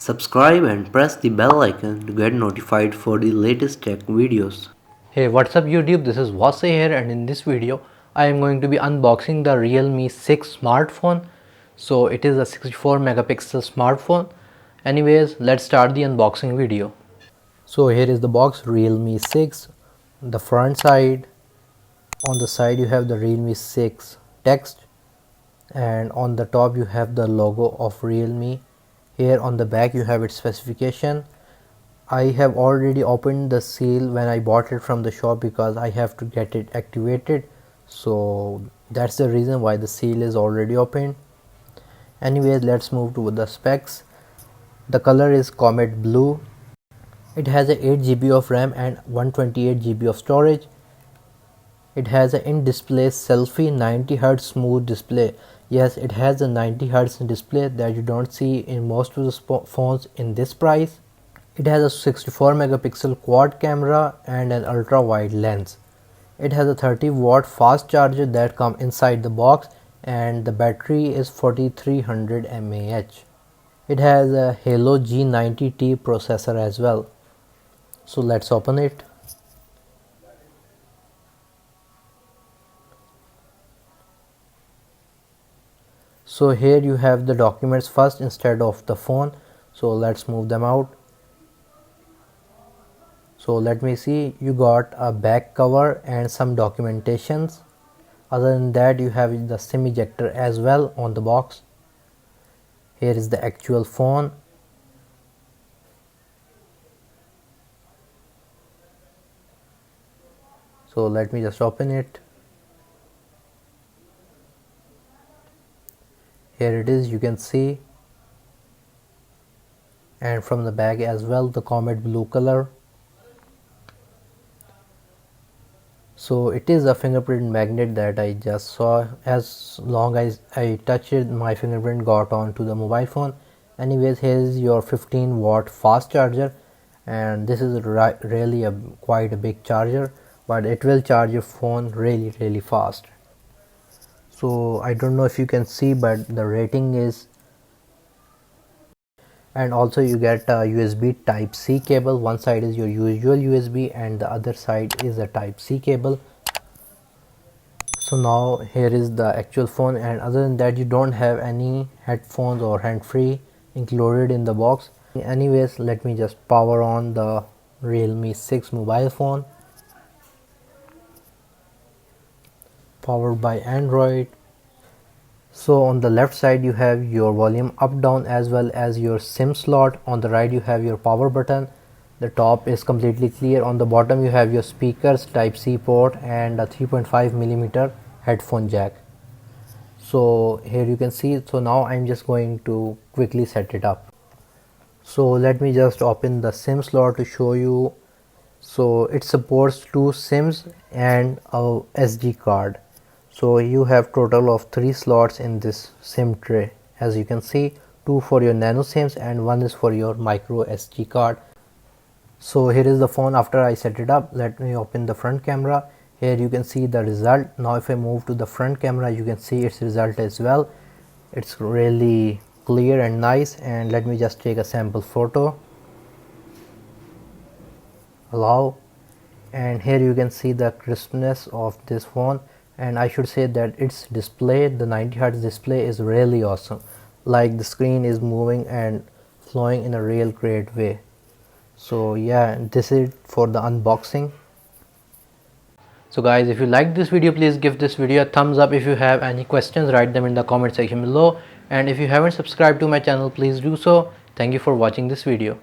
Subscribe and press the bell icon to get notified for the latest tech videos. Hey, what's up YouTube? This is Wasay here, and in this video I am going to be unboxing the Realme 6 smartphone. So it is a 64 megapixel smartphone. Anyways, let's start the unboxing video. So here is the box, Realme 6, the front side. On the side you have the Realme 6 text, and on the top you have the logo of Realme. Here on the back you have its specification. I have already opened the seal when I bought it from the shop because I have to get it activated, so that's the reason why the seal is already opened. Anyways, let's move to the specs. The color is Comet blue. It has a 8 GB of RAM and 128 GB of storage. It has an in-display selfie 90Hz smooth display. Yes, it has a 90Hz display that you don't see in most of the phones in this price. It has a 64 megapixel quad camera and an ultra wide lens. It has a 30-watt fast charger that comes inside the box, and the battery is 4300 mAh. It has a Helio G90T processor as well. So let's open it. So here you have the documents first instead of the phone. So let's move them out. So let me see, you got a back cover and some documentations. Other than that, you have the SIM ejector as well on the box. Here is the actual phone. So let me just open it. Here it is, you can see, and from the back as well, the Comet blue color. So it is a fingerprint magnet that I just saw. As long as I touched it, my fingerprint got onto the mobile phone. Anyways, here is your 15-watt fast charger, and this is really quite a big charger, but it will charge your phone really fast. So I don't know if you can see, but the rating is, and also you get a USB type C cable. One side is your usual USB and the other side is a type C cable. So now here is the actual phone, and other than that you don't have any headphones or hand-free included in the box. Anyways, let me just power on the Realme 6 mobile phone, powered by Android. So on the left side you have your volume up down as well as your SIM slot. On the right you have your power button. The top is completely clear. On the bottom you have your speakers, type C port, and a 3.5mm headphone jack. So here you can see. So now I'm just going to quickly set it up. So let me just open the SIM slot to show you. So it supports 2 SIMs and a SD card. So you have total of 3 slots in this SIM tray. As you can see, 2 for your nano SIMs and 1 is for your micro SD card. So here is the phone after I set it up. Let me open the front camera. Here you can see the result. Now if I move to the front camera, you can see its result as well. It's really clear and nice. And let me just take a sample photo. Allow. And here you can see the crispness of this phone, and I should say that its display, the 90Hz display, is really awesome. Like the screen is moving and flowing in a real great way. So yeah, this is it for the unboxing. So guys, if you like this video, please give this video a thumbs up. If you have any questions, write them in the comment section below, and if you haven't subscribed to my channel, please do so. Thank you for watching this video.